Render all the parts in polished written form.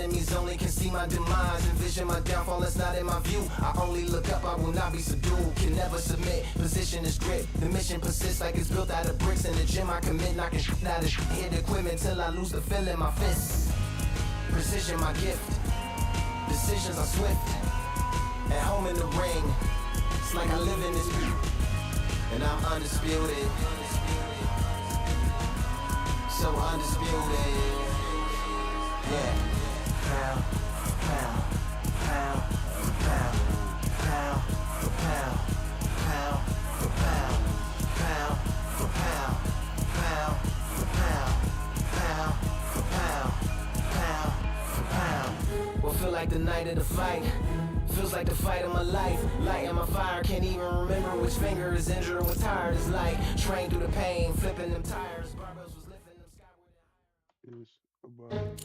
enemies only can see my demise. Envision my downfall, that's not in my view. I only look up, I will not be subdued. Can never submit, position is grit. The mission persists like it's built out of bricks. In the gym I commit, knocking shit out of hit equipment till I lose the feel in my fists. Precision my gift, decisions are swift. At home in the ring, it's like I live in this beat. And I'm undisputed, so undisputed. Yeah. Pound for pound, pound for pound, pound for pound, pound for pound, pound for pound, pound for pound, pound for pound, pound for pound. What feel like the night of the fight? Feels like the fight of my life. Lighting my fire, can't even remember which finger is injured or what's tired. It's like train through the pain, flipping them tires. Barbells was lifting them skyward. Is about to go down.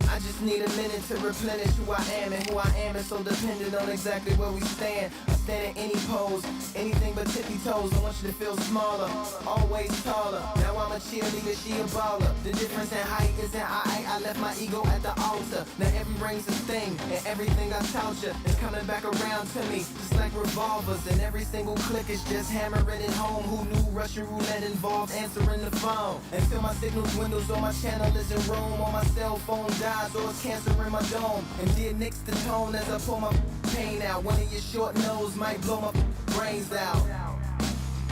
I just need a minute to replenish who I am, and who I am is so dependent on exactly where we stand. I stand in any pose, anything but tippy toes. I want you to feel smaller, always taller. Now I'm a cheerleader, she a baller. The difference in height is in I left my ego at the altar. Now every ring's a thing, and everything I taught you is coming back around to me, just like revolvers. And every single click is just hammering it home. Who knew Russian roulette involved answering the phone? Until my signal dwindles or my channel is in Rome, or my cell phone dies, or it's cancer in my dome. And dear nicks the tone as I pull my pain out. One of your short nose might blow my brains out,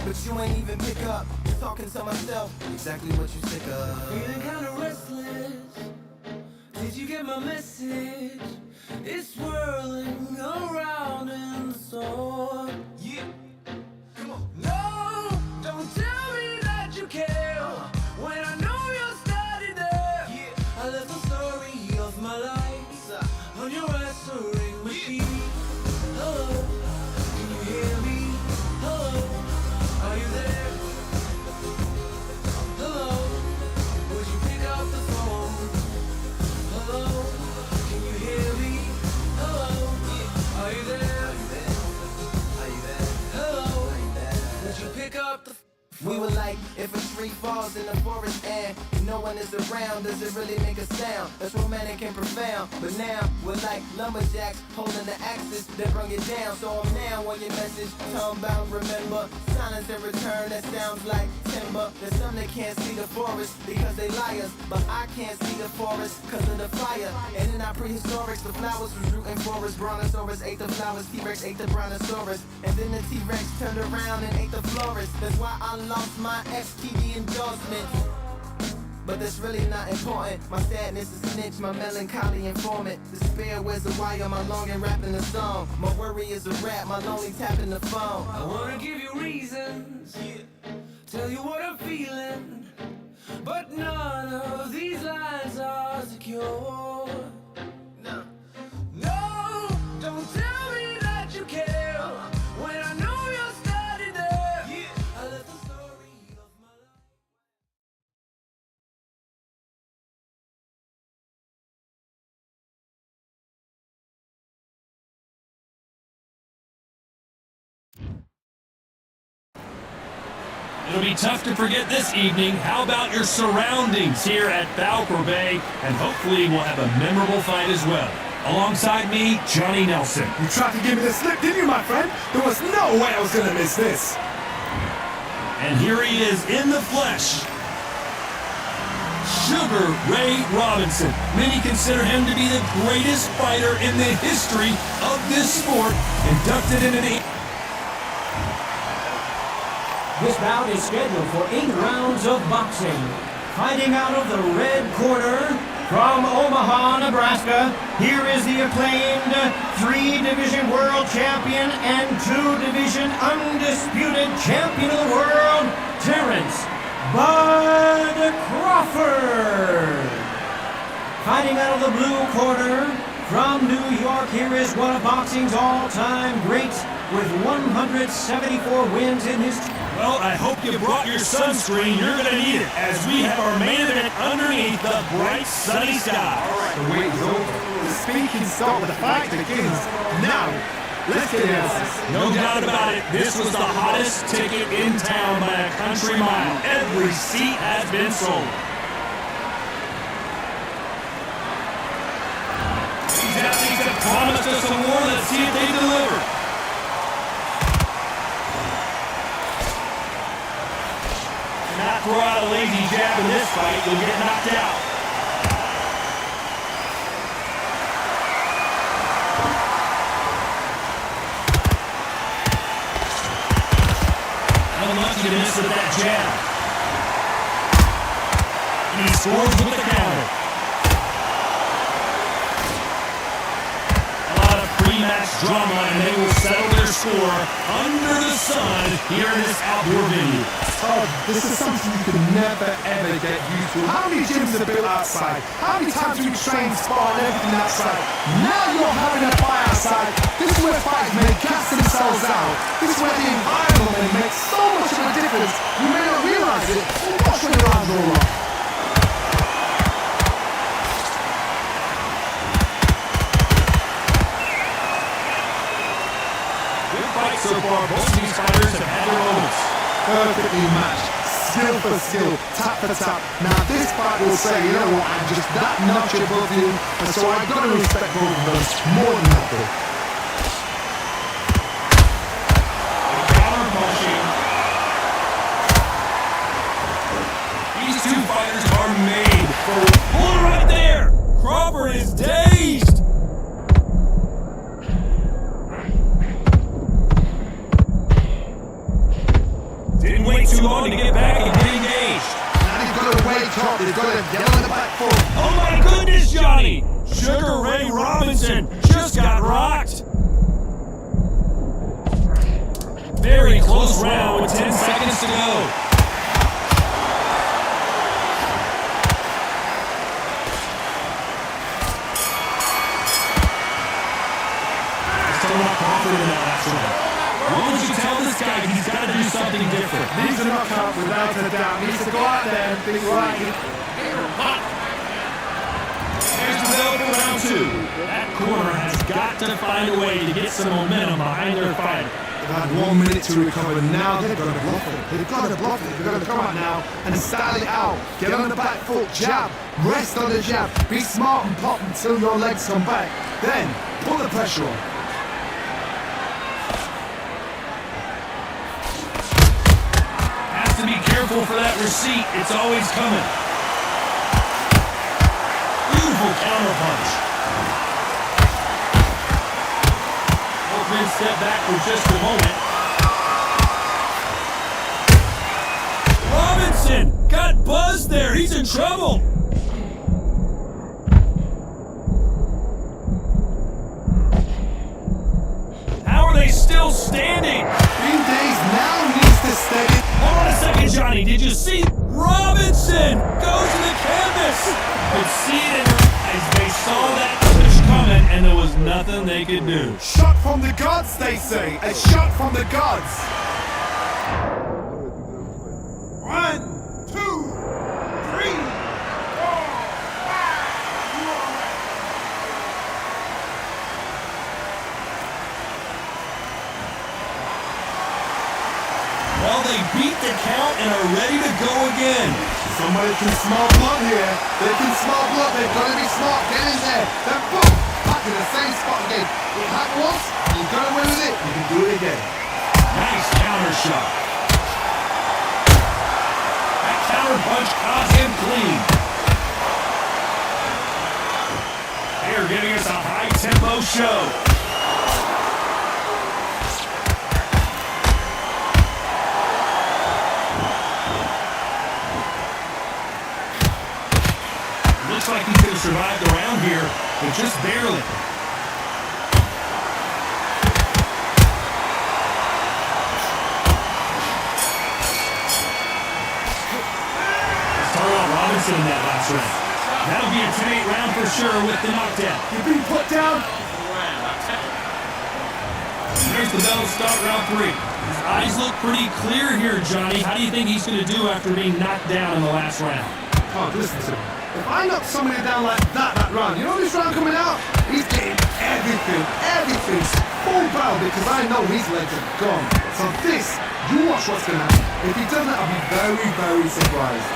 but you ain't even pick up. Talking to myself, exactly what you sick of. Feeling kinda restless. Did you get my message? It's swirling around in the storm. Yeah, come on. No, don't tell me that you care when I know you're standing there. Yeah. I left the story of my life on your answering machine. Hello, can you hear me? Hello, are you there? Hello, would you pick up the phone? Hello, can you hear me? Hello, are you there? Are you there? Hello, would you pick up the phone? We were like, if a tree falls in the forest and no one is around, does it really make a sound? That's romantic and profound. But now, we're like lumberjacks holding the axes that bring it down. So I'm now on your message, talking about remember. Silence in return, that sounds like timber. There's some that can't see the forest because they liars, but I can't see the forest cause of the fire. And in our prehistorics, the flowers was rooting for us. Brontosaurus ate the flowers, T-Rex ate the Brontosaurus. And then the T-Rex turned around and ate the florist. That's why I lost my STD endorsement. But that's really not important. My sadness is a snitch, my melancholy informant. Despair wears a wire, my longing rapping the song. My worry is a rap, my lonely tapping the phone. I wanna give you reasons, tell you what I'm feeling, but none of these lines are secure. No. No, don't tell me that you care when I know you're standing there. I left the story of my life. It'll be tough to forget this evening. How about your surroundings here at Valcour Bay? And hopefully we'll have a memorable fight as well. Alongside me, Johnny Nelson. You tried to give me the slip, didn't you, my friend? There was no way I was gonna miss this. And here he is in the flesh. Sugar Ray Robinson. Many consider him to be the greatest fighter in the history of this sport. Inducted into the... This bout is scheduled for 8 rounds of boxing. Fighting out of the red corner from Omaha, Nebraska, here is the acclaimed 3-division world champion and 2-division undisputed champion of the world, Terrence Bud Crawford. Fighting out of the blue corner from New York, here is one of boxing's all-time greats with 174 wins in his... Well, I hope you brought your sunscreen. You're going to need it as we have our main event underneath the bright sunny sky. The wait is over. The speaking start of the fight begins now. Let's get it. No doubt about it, this was the hottest ticket in town by a country mile. Every seat has been sold. These athletes have promised us some more. Let's see if they deliver. Do not throw out a lazy jab in this fight. You'll get knocked out. Unlucky to miss with that jab. And he scores with the counter. A lot of pre-match drama, and they will settle their score under the sun here in this outdoor venue. Todd, this is something you can never ever get used to. How many gyms are built outside? How many times do we train, spar, and everything outside? Now you're having a fight outside. This is where fighters may gas themselves out. This is where the environment makes so much of a difference. You may not realize it, but watch when your arms roll off. Good fight so far. Both of these fighters have had their moments. Perfectly matched, skill for skill, tap for tap. Now this fight will say, you know what, I'm just that notch above you, and so I gotta respect both of them more than nothing. Counter punching. These two fighters are made for one right there. Crawford is dazed. Didn't wait too long to get back and get engaged. Now they've got to wake up, they've got to get on the back foot. Oh my goodness, Johnny! Sugar Ray Robinson just got rocked. Very close round with 10 seconds to go. Still not confident in that last round. What would you tell this guy? He's got to do something different. Needs a knockout without a doubt. Needs to go out there and think, right. Here's the bell for round two. That corner has got to find a way to get some momentum behind their fighter. They've had 1 minute to recover. Now they've got to bluff it. They've got to bluff it. They've got to come out now and style it out. Get on the back foot, jab, rest on the jab. Be smart and pop until your legs come back. Then put the pressure on. To be careful for that receipt. It's always coming. Beautiful counter punch. Both men step back for just a moment. Robinson got buzzed there. He's in trouble. How are they still standing? Green Days now needs to steady. Hold on a second, Johnny. Did you see? Robinson goes to the canvas. Could see it as they saw that push coming, and there was nothing they could do. Shot from the gods, they say. A shot from the gods. 1, 2, 3, 4, 5. Well, they beat the count and are ready to go again. Somebody can smell blood here. They can smell blood. They've got to be smart. Get in there. Then boom, back in the same spot again. It happened once, you got away with it. You can do it again. Nice counter shot. That counter punch caught him clean. They are giving us a high-tempo show. Looks like he could have survived the round here, but just barely. Let's talk about Robinson in that last round. That'll be a 10-8 round for sure with the knockdown. You've been put down. There's the bell to start round three. His eyes look pretty clear here, Johnny. How do you think he's going to do after being knocked down in the last round? Oh, listen to me. If I knock somebody down like that round, you know this round coming out? He's getting every everything's full barrel because I know his legs are gone. So this, you watch what's going to happen. If he doesn't, I'll be very, very surprised.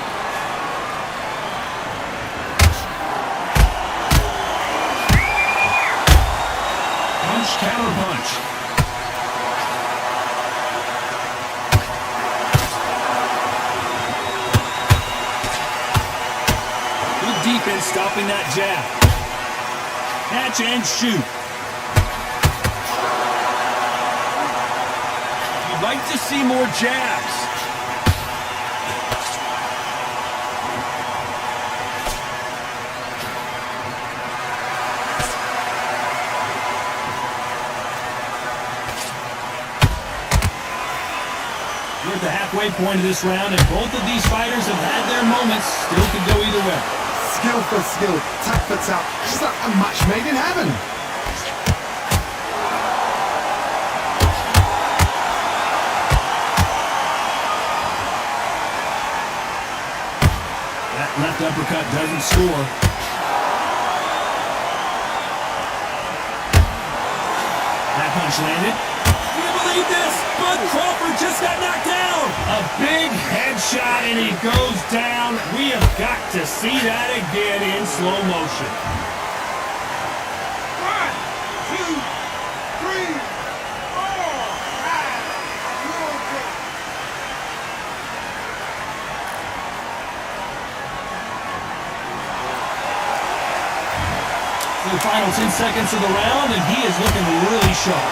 Punch, counter punch. Good defense stopping that jab. Catch and shoot. You'd like to see more jabs. We're at the halfway point of this round, and both of these fighters have had their moments. Still could go either way. Skill for skill, tap for tap, just like a match made in heaven. That left uppercut doesn't score. That punch landed. Can you believe this? Bud Crawford just got knocked down. A big headshot and he goes down. We have got to see that again in slow motion. 1, 2, 3, 4, 5. The final 10 seconds of the round, and he is looking really sharp.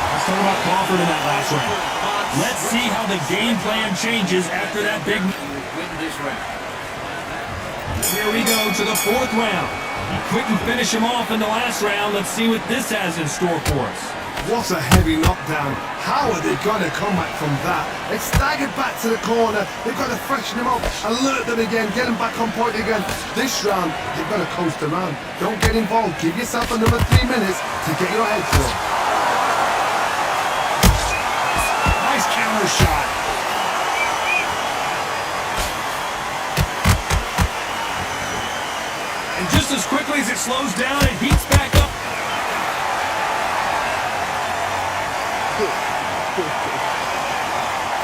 Let's talk about Crawford in that last round. Let's see how the game plan changes after that big... Here we go to the fourth round. He couldn't finish him off in the last round. Let's see what this has in store for us. What a heavy knockdown. How are they going to come back from that? They staggered back to the corner. They've got to freshen them up, alert them again, get them back on point again. This round, they've got to coast around. Don't get involved. Give yourself another 3 minutes to get your head to it. Nice counter shot. And just as quickly as it slows down, it heats back up.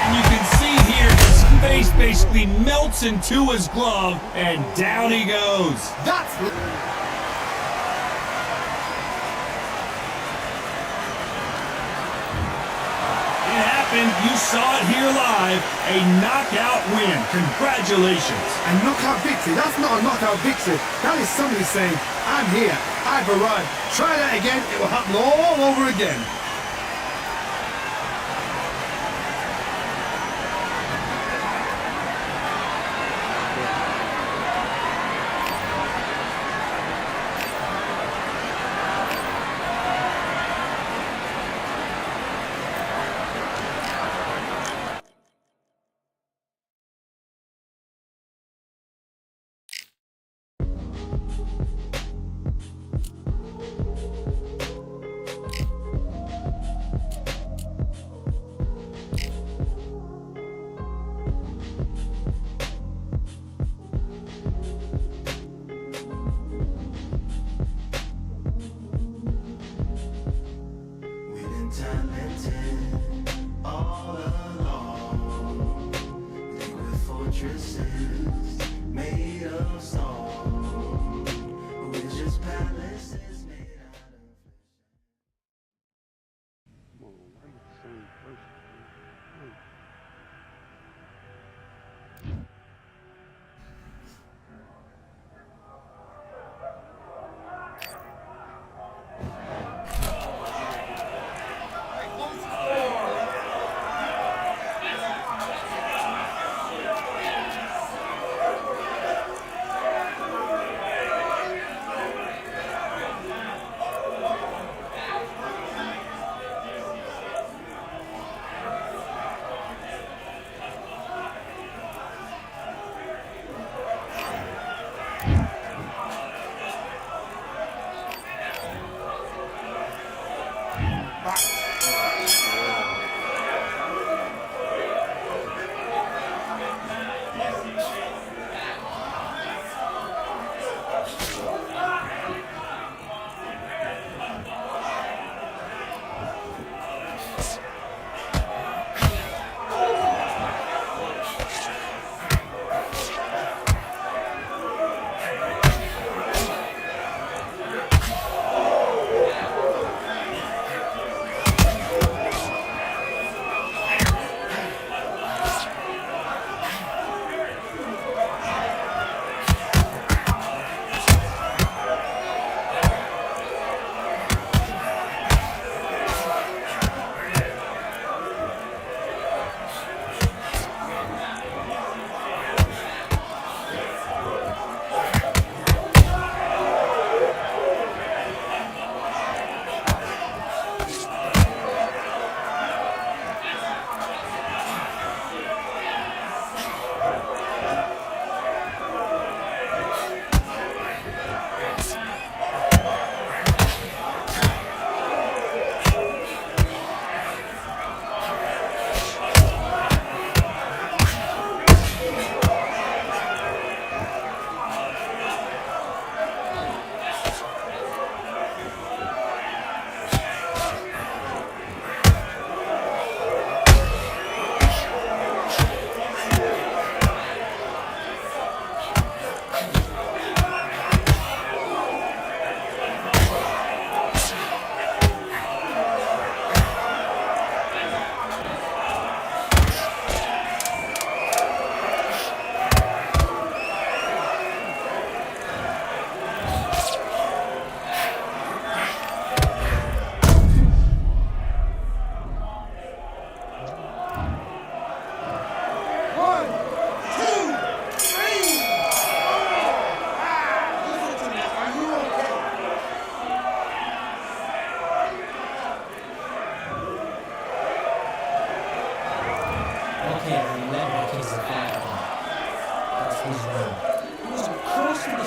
And you can see here his face basically melts into his glove, and down he goes. That's It happened. You saw it here live. A knockout win. Congratulations. a knockout victory. That's not a knockout victory. That is somebody saying, I'm here, I've arrived. Try that again, it will happen all over again.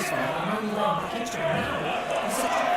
first fight, and Marty led by extra now. He's set.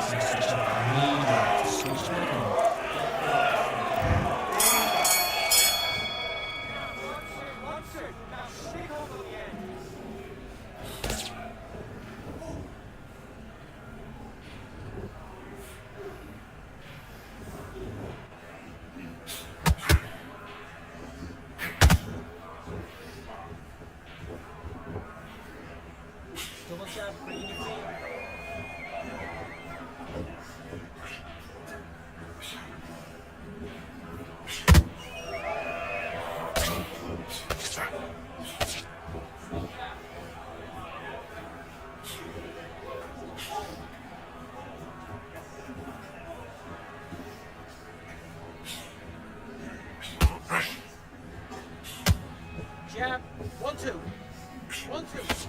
switch up. I need to switch back on. Double jab, bring in your feet. Jab, 1, 2. 1, 2.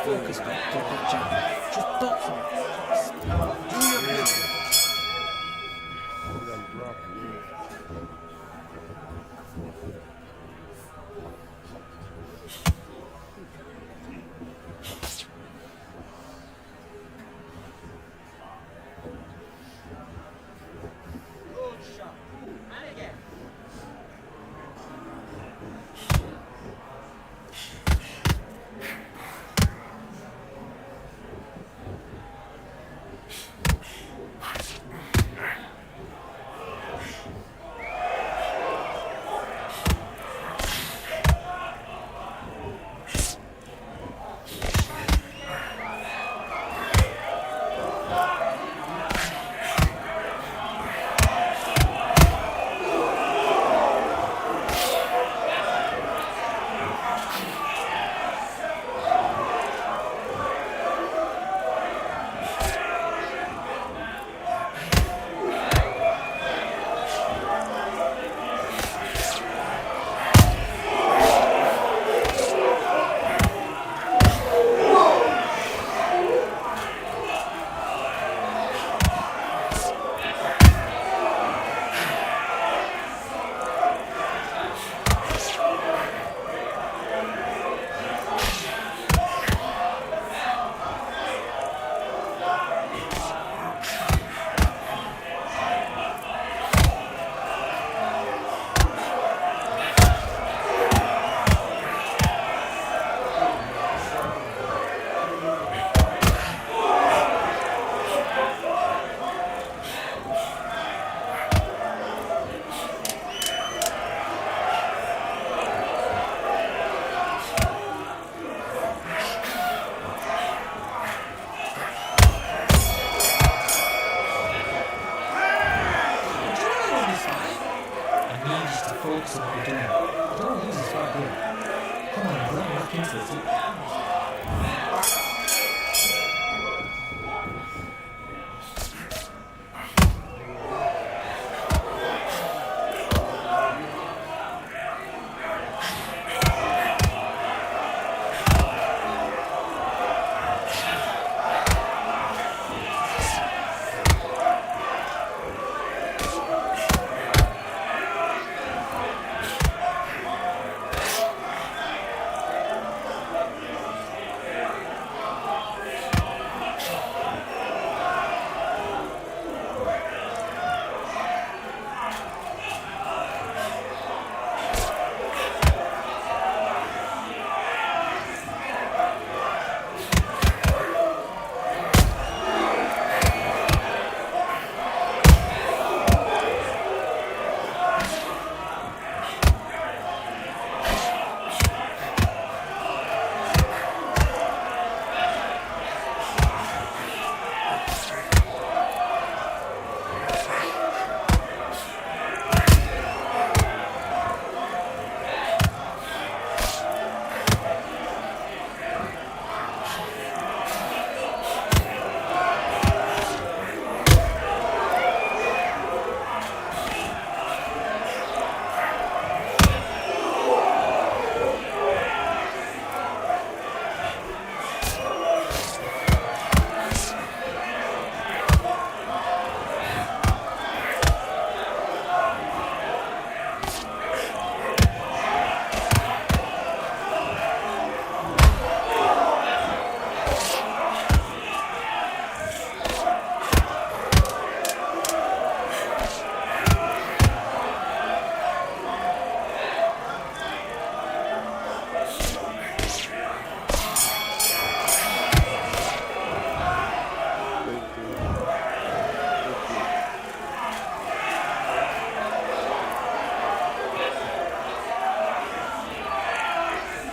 focus back, get that jump. Just box it. Do your best.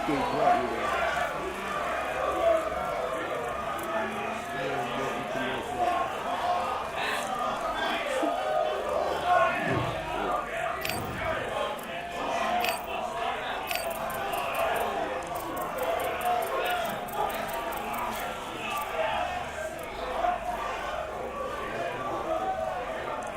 Escape brought you there.